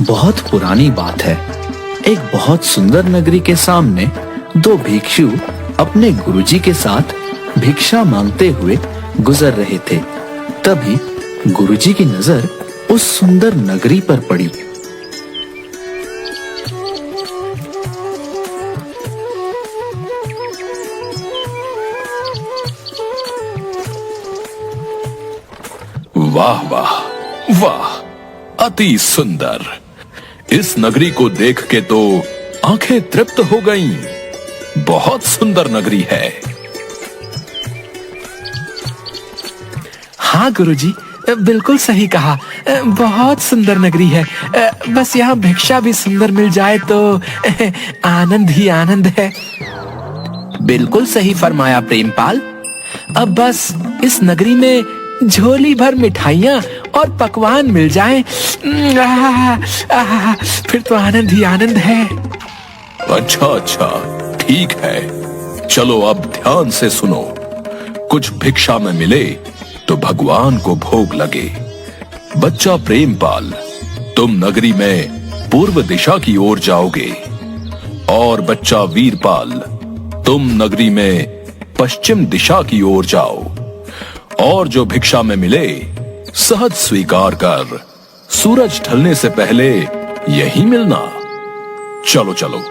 बहुत पुरानी बात है। एक बहुत सुंदर नगरी के सामने दो भिक्षु अपने गुरुजी के साथ भिक्षा मांगते हुए गुजर रहे थे। तभी गुरुजी की नजर उस सुंदर नगरी पर पड़ी। वाह वाह वाह, अति सुंदर। इस नगरी को देख के तो आंखें तृप्त हो गईं। बहुत सुंदर नगरी है। हाँ गुरुजी, बिल्कुल सही कहा। बहुत सुंदर नगरी है। बस यहाँ भिक्षा भी सुंदर मिल जाए तो आनंद ही आनंद है। बिल्कुल सही फरमाया प्रेमपाल। अब बस इस नगरी में झोली भर मिठाइयाँ और पकवान मिल जाएं, फिर तो आनंद ही आनंद है। अच्छा अच्छा, ठीक है। चलो अब ध्यान से सुनो। कुछ भिक्षा में मिले तो भगवान को भोग लगे। बच्चा प्रेमपाल, तुम नगरी में पूर्व दिशा की ओर जाओगे और बच्चा वीरपाल, तुम नगरी में पश्चिम दिशा की ओर जाओ और जो भिक्षा में मिले सहज स्वीकार कर सूरज ढलने से पहले यही मिलना। चलो चलो,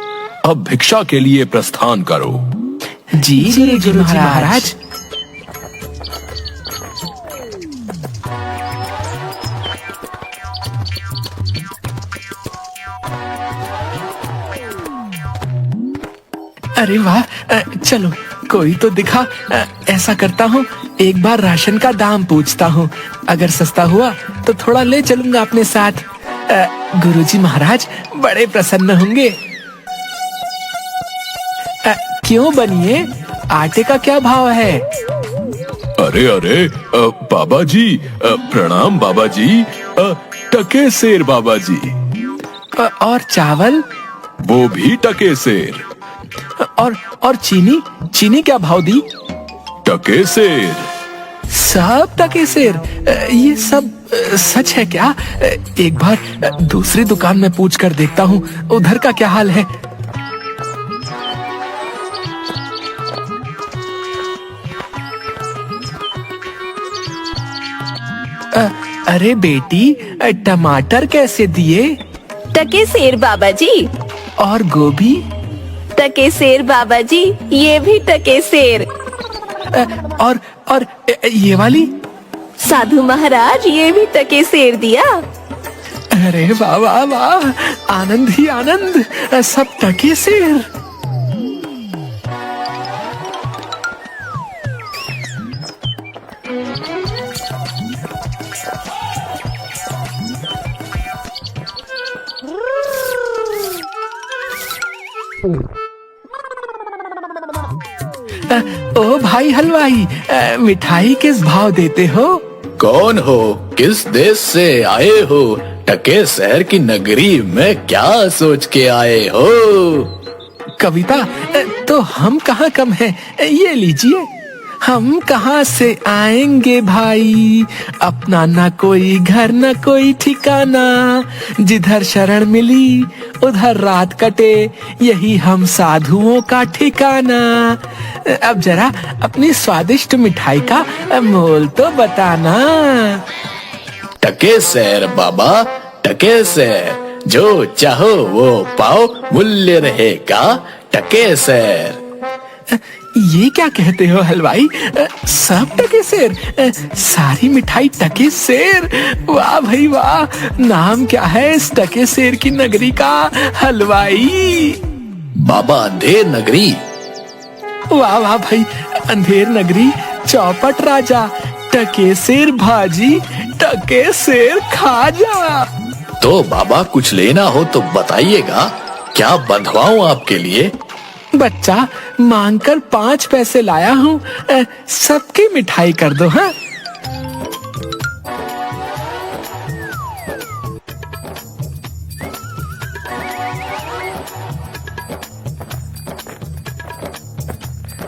अब भिक्षा के लिए प्रस्थान करो। जी गुरुजी महाराज। अरे वाह, चलो कोई तो दिखा। ऐसा करता हूँ, एक बार राशन का दाम पूछता हूँ। अगर सस्ता हुआ तो थोड़ा ले चलूंगा अपने साथ। गुरुजी महाराज बड़े प्रसन्न होंगे। क्यों बनिए, आटे का क्या भाव है? अरे अरे बाबा जी, प्रणाम बाबा जी। टके सेर बाबा जी। और चावल? वो भी टके सेर। और चीनी? चीनी क्या भाव दी? टके सेर। सब टके सेर? ये सब सच है क्या? एक बार दूसरी दुकान में पूछ कर देखता हूँ, उधर का क्या हाल है। अरे बेटी, टमाटर कैसे दिए? टके सेर बाबा जी। और गोभी? टके सेर बाबा जी, ये भी टके सेर। और ये वाली? साधु महाराज, ये भी टके सेर दिया। अरे वाह वाह वाह, आनंद ही आनंद, सब टके सेर। ओ भाई हलवाई, मिठाई किस भाव देते हो? कौन हो? किस देश से आए हो? टके शहर की नगरी में क्या सोच के आए हो? कविता, तो हम कहाँ कम हैं, ये लीजिए। हम कहाँ से आएंगे भाई, अपना न कोई घर न कोई ठिकाना, जिधर शरण मिली उधर रात कटे, यही हम साधुओं का ठिकाना। अब जरा अपनी स्वादिष्ट मिठाई का मोल तो बताना। टके शहर बाबा, टके शहर, जो चाहो वो पाओ, मूल्य रहेगा टके शहर। ये क्या कहते हो हलवाई? सब टके सेर? सारी मिठाई टके सेर? वाह भाई वाह, नाम क्या है इस टके सेर की नगरी का हलवाई? बाबा अंधेर नगरी। वाह वाह भाई, अंधेर नगरी, चौपट राजा, टके सेर भाजी, टके सेर खाजा। तो बाबा कुछ लेना हो तो बताइएगा, क्या बंधवाऊं आपके लिए? बच्चा, मांगकर 5 पैसे लाया हूँ, सबकी मिठाई कर दो। हाँ,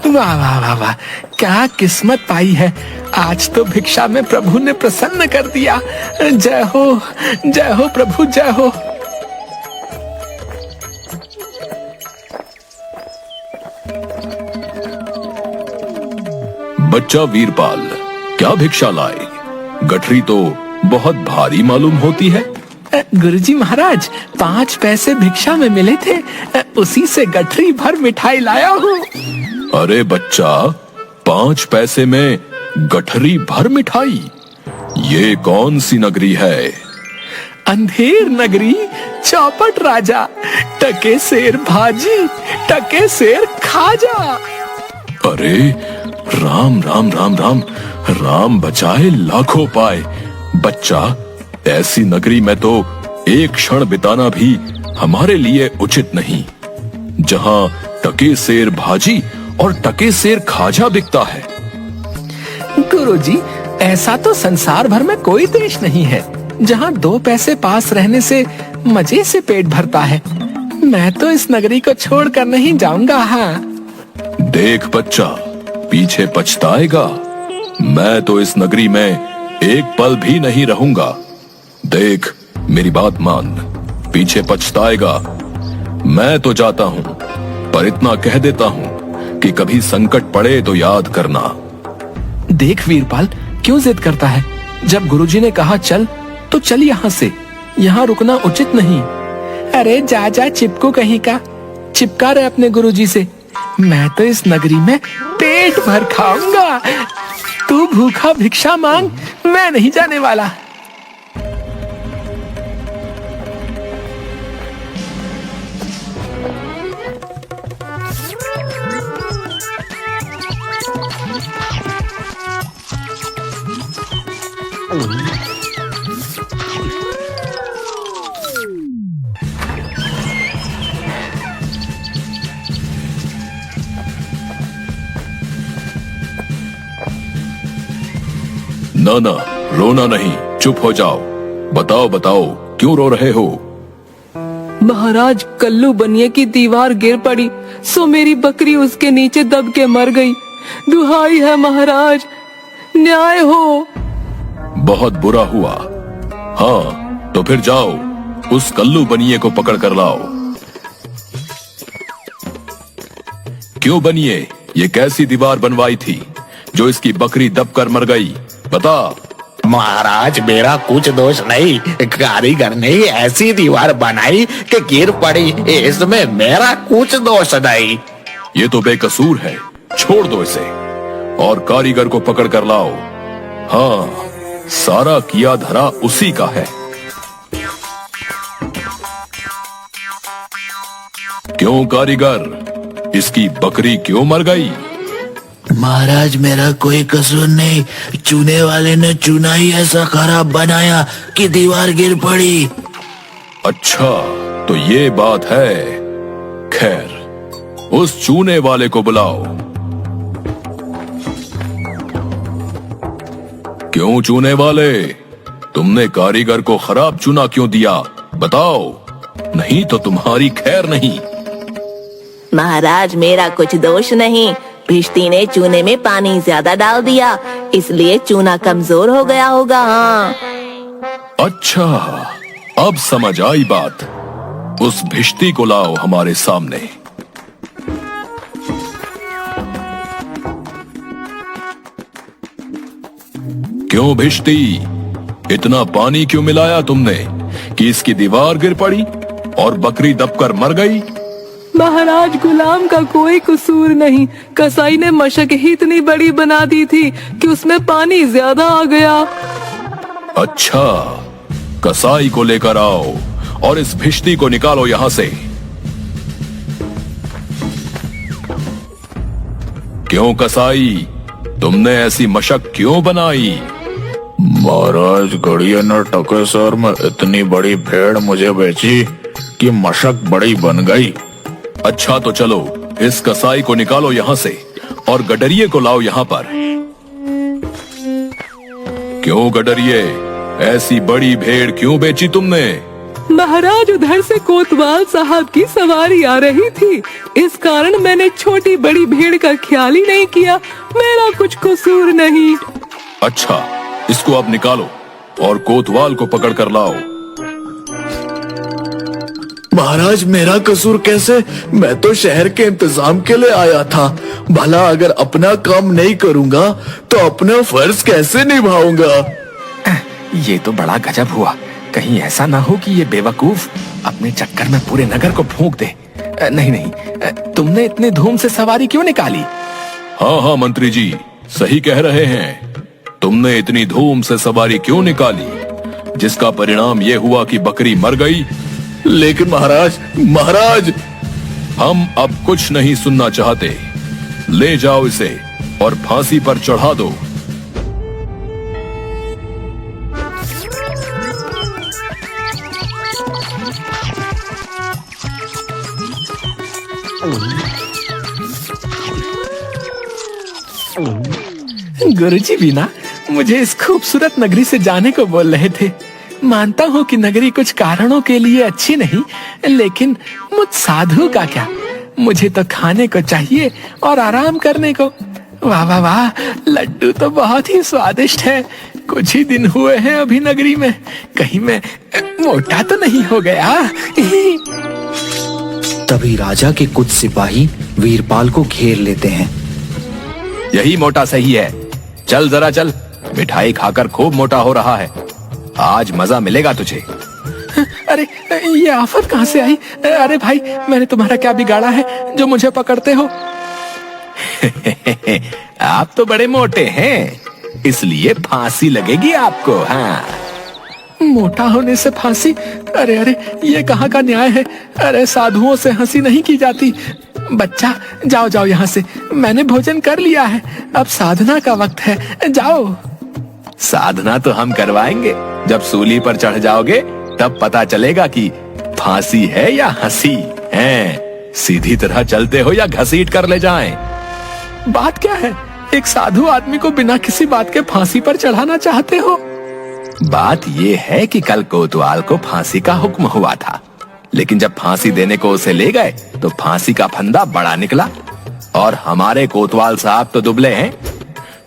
वाह वाह वाह वाह, क्या किस्मत पाई है। आज तो भिक्षा में प्रभु ने प्रसन्न कर दिया। जय हो प्रभु, जय हो। बच्चा वीरपाल, क्या भिक्षा लाए? गठरी तो बहुत भारी मालूम होती है। गुरुजी महाराज, 5 पैसे भिक्षा में मिले थे, उसी से गठरी भर मिठाई लाया हूँ। अरे बच्चा, 5 पैसे में गठरी भर मिठाई? ये कौन सी नगरी है? अंधेर नगरी, चौपट राजा, टके शेर भाजी, टके शेर खाजा। अरे राम राम राम राम, राम बचाए लाखों पाए। बच्चा, ऐसी नगरी में तो एक क्षण बिताना भी हमारे लिए उचित नहीं, जहां टके शेर भाजी और टके शेर खाजा बिकता है। गुरुजी, ऐसा तो संसार भर में कोई देश नहीं है जहां 2 पैसे पास रहने से मजे से पेट भरता है। मैं तो इस नगरी को छोड़कर नहीं जाऊंगा। हाँ, देख बच्चा, पीछे पछताएगा। मैं तो इस नगरी में एक पल भी नहीं रहूंगा। देख, मेरी बात मान, पीछे पछताएगा। मैं तो जाता हूं, पर इतना कह देता हूं कि कभी संकट पड़े तो याद करना। देख वीरपाल, क्यों जिद करता है? जब गुरुजी ने कहा चल, तो चल यहाँ से। यहाँ रुकना उचित नहीं। अरे जा जा चिपकू कहीं का, चिपका रहे अपने गुरुजी से। मैं तो इस नगरी में पेट भर खाऊंगा। तू भूखा भिक्षा मांग, मैं नहीं जाने वाला। ना ना, रोना नहीं, चुप हो जाओ। बताओ बताओ, क्यों रो रहे हो? महाराज, कल्लू बनिए की दीवार गिर पड़ी, सो मेरी बकरी उसके नीचे दब के मर गई। दुहाई है महाराज, न्याय हो। बहुत बुरा हुआ। हाँ, तो फिर जाओ, उस कल्लू बनिए को पकड़ कर लाओ। क्यों बनिए, ये कैसी दीवार बनवाई थी जो इसकी बकरी दब कर मर गई? बता। महाराज, मेरा कुछ दोष नहीं, कारीगर ने ही ऐसी दीवार बनाई कि गिर पड़ी, इसमें मेरा कुछ दोष नहीं। ये तो बेकसूर है, छोड़ दो इसे और कारीगर को पकड़ कर लाओ। हाँ, सारा किया धरा उसी का है। क्यों कारीगर, इसकी बकरी क्यों मर गई? महाराज, मेरा कोई कसूर नहीं, चूने वाले ने चूना ही ऐसा खराब बनाया कि दीवार गिर पड़ी। अच्छा, तो ये बात है। खैर, उस चूने वाले को बुलाओ। क्यों चूने वाले, तुमने कारीगर को खराब चूना क्यों दिया? बताओ, नहीं तो तुम्हारी खैर नहीं। महाराज, मेरा कुछ दोष नहीं। भिश्ती ने चूने में पानी ज्यादा डाल दिया, इसलिए चूना कमजोर हो गया होगा। हाँ। अच्छा, अब समझ आई बात। उस भिश्ती को लाओ हमारे सामने। क्यों भिश्ती, इतना पानी क्यों मिलाया तुमने कि इसकी दीवार गिर पड़ी और बकरी दबकर मर गई? महाराज, गुलाम का कोई कसूर नहीं, कसाई ने मशक ही इतनी बड़ी बना दी थी कि उसमें पानी ज्यादा आ गया। अच्छा, कसाई को लेकर आओ और इस भिश्ती को निकालो यहां से। क्यों कसाई, तुमने ऐसी मशक क्यों बनाई? महाराज, गड़िया ने टकेसर में इतनी बड़ी भेड़ मुझे बेची कि मशक बड़ी बन गई। अच्छा, तो चलो इस कसाई को निकालो यहां से और गडरिये को लाओ यहां पर। क्यों गडरिये, ऐसी बड़ी भेड़ क्यों बेची तुमने? महाराज, उधर से कोतवाल साहब की सवारी आ रही थी, इस कारण मैंने छोटी बड़ी भेड़ का ख्याल ही नहीं किया। मेरा कुछ कसूर नहीं। अच्छा, इसको अब निकालो और कोतवाल को पकड़ कर लाओ। महाराज मेरा कसूर कैसे? मैं तो शहर के इंतजाम के लिए आया था। भला अगर अपना काम नहीं करूंगा तो अपना फर्ज कैसे निभाऊंगा? ये तो बड़ा गजब हुआ। कहीं ऐसा ना हो कि ये बेवकूफ अपने चक्कर में पूरे नगर को फूंक दे। नहीं नहीं, तुमने इतने धूम से सवारी क्यों निकाली? हाँ हाँ मंत्री जी, सही कह रहे हैं। तुमने इतनी धूम से सवारी क्यों निकाली, जिसका परिणाम ये हुआ कि बकरी मर गई। लेकिन महाराज हम अब कुछ नहीं सुनना चाहते। ले जाओ इसे और फांसी पर चढ़ा दो। गुरुजी भी ना मुझे इस खूबसूरत नगरी से जाने को बोल रहे थे। मानता हूँ कि नगरी कुछ कारणों के लिए अच्छी नहीं, लेकिन मुझ साधु का क्या? मुझे तो खाने को चाहिए और आराम करने को। वाह वाह वाह, लड्डू तो बहुत ही स्वादिष्ट है। कुछ ही दिन हुए हैं अभी नगरी में, कहीं मैं मोटा तो नहीं हो गया? तभी राजा के कुछ सिपाही वीरपाल को घेर लेते हैं। यही मोटा सही है। चल जरा चल, मिठाई खाकर खूब मोटा हो रहा है। आज मजा मिलेगा तुझे। अरे ये आफत कहाँ से आई? अरे भाई, मैंने तुम्हारा क्या बिगाड़ा है जो मुझे पकड़ते हो? आप तो बड़े मोटे हैं, इसलिए फांसी लगेगी आपको। हाँ, मोटा होने से फांसी? अरे अरे, ये कहाँ का न्याय है? अरे साधुओं से हंसी नहीं की जाती। बच्चा जाओ जाओ यहाँ से, मैंने भोजन कर लिया है, अब साधना का वक्त है, जाओ। साधना तो हम करवाएंगे। जब सूली पर चढ़ जाओगे तब पता चलेगा कि फांसी है या हंसी है। सीधी तरह चलते हो या घसीट कर ले जाएं। बात क्या है? एक साधु आदमी को बिना किसी बात के फांसी पर चढ़ाना चाहते हो? बात यह है कि कल कोतवाल को फांसी का हुक्म हुआ था, लेकिन जब फांसी देने को उसे ले गए तो फांसी का फंदा बड़ा निकला और हमारे कोतवाल साहब तो दुबले हैं।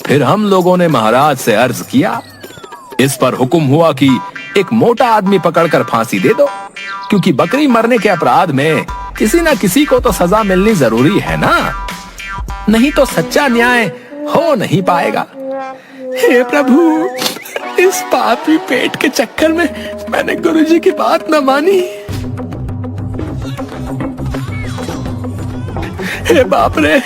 फिर हम लोगों ने महाराज से अर्ज किया। इस पर हुक्म हुआ कि एक मोटा आदमी पकड़कर फांसी दे दो, क्योंकि बकरी मरने के अपराध में किसी ना किसी को तो सजा मिलनी जरूरी है ना, नहीं तो सच्चा न्याय हो नहीं पाएगा। हे प्रभु, इस पापी पेट के चक्कर में मैंने गुरुजी की बात न मानी। हे बाप रे,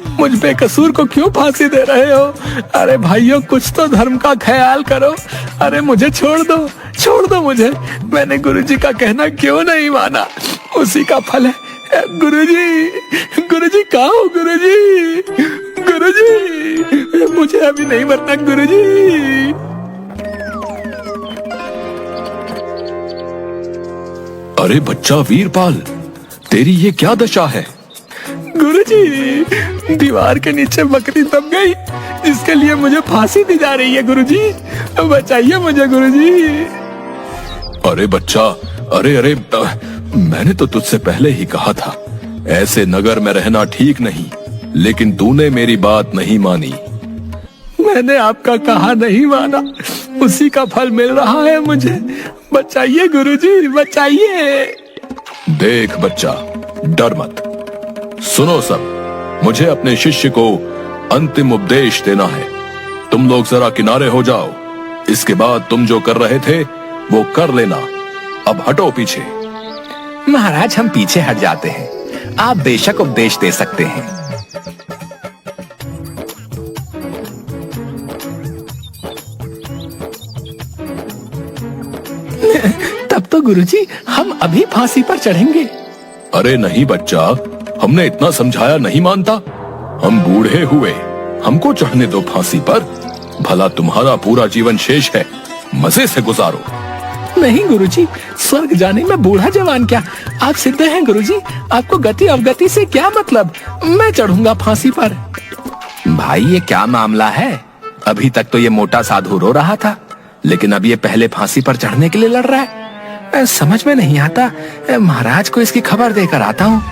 मुझ बेकसूर को क्यों फांसी दे रहे हो? अरे भाइयों, कुछ तो धर्म का ख्याल करो। अरे मुझे छोड़ दो मुझे। मैंने गुरुजी का कहना क्यों नहीं माना? उसी का फल है। गुरुजी कहाँ हो? गुरुजी, मुझे अभी नहीं मरना गुरुजी। अरे बच्चा वीरपाल, तेरी ये क्या दशा है? गुरुजी, दीवार के नीचे बकरी दब गई, जिसके लिए मुझे फांसी दी जा रही है। गुरुजी, बचाइए मुझे गुरुजी। अरे बच्चा, अरे मैंने तो तुझसे पहले ही कहा था, ऐसे नगर में रहना ठीक नहीं, लेकिन तूने मेरी बात नहीं मानी। मैंने आपका कहा नहीं माना, उसी का फल मिल रहा है मुझे। बचाइए गुरुजी, बचाइए। देख बच्चा, डर मत। सुनो सब, मुझे अपने शिष्य को अंतिम उपदेश देना है। तुम लोग जरा किनारे हो जाओ। इसके बाद तुम जो कर रहे थे वो कर लेना। अब हटो पीछे। महाराज, हम पीछे हट जाते हैं, आप बेशक उपदेश दे सकते हैं। तब तो गुरुजी, हम अभी फांसी पर चढ़ेंगे। अरे नहीं बच्चा, हमने इतना समझाया नहीं मानता। हम बूढ़े हुए, हमको चढ़ने दो फांसी पर। भला तुम्हारा पूरा जीवन शेष है, मजे से गुजारो। नहीं गुरुजी, स्वर्ग जाने में बूढ़ा जवान क्या, आप सिद्ध हैं गुरुजी। आपको गति अवगति से क्या मतलब? मैं चढ़ूंगा फांसी पर। भाई ये क्या मामला है? अभी तक तो ये मोटा साधु रो रहा था, लेकिन अब ये पहले फांसी पर चढ़ने के लिए लड़ रहा है। समझ में नहीं आता। महाराज को इसकी खबर देकर आता हूँ।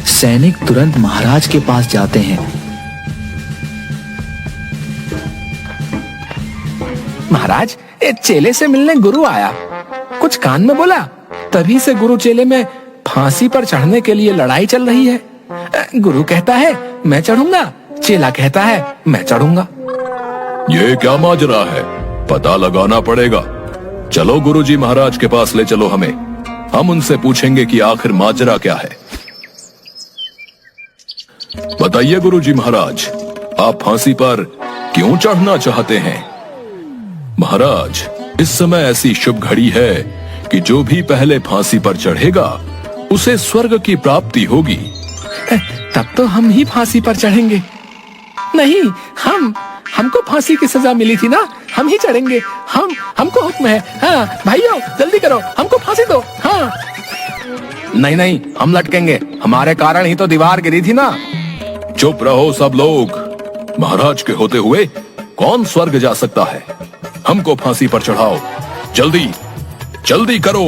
सैनिक तुरंत महाराज के पास जाते हैं। महाराज, एक चेले से मिलने गुरु आया, कुछ कान में बोला। तभी से गुरु चेले में फांसी पर चढ़ने के लिए लड़ाई चल रही है। गुरु कहता है मैं चढ़ूंगा, चेला कहता है मैं चढ़ूंगा। ये क्या माजरा है, पता लगाना पड़ेगा। चलो गुरुजी महाराज के पास ले चलो हमें, हम उनसे पूछेंगे कि आखिर माजरा क्या है। बताइए गुरुजी महाराज, आप फांसी पर क्यों चढ़ना चाहते हैं? महाराज, इस समय ऐसी शुभ घड़ी है कि जो भी पहले फांसी पर चढ़ेगा उसे स्वर्ग की प्राप्ति होगी। तब तो हम ही फांसी पर चढ़ेंगे। नहीं, हमको फांसी की सजा मिली थी ना, हम ही चढ़ेंगे। हमको हुक्म है। हाँ भाइयों, जल्दी करो, हमको फांसी दो। हाँ। नहीं नहीं, हम लटकेंगे, हमारे कारण ही तो दीवार गिरी थी ना। चुप रहो सब लोग। महाराज के होते हुए कौन स्वर्ग जा सकता है? हमको फांसी पर चढ़ाओ, जल्दी जल्दी करो।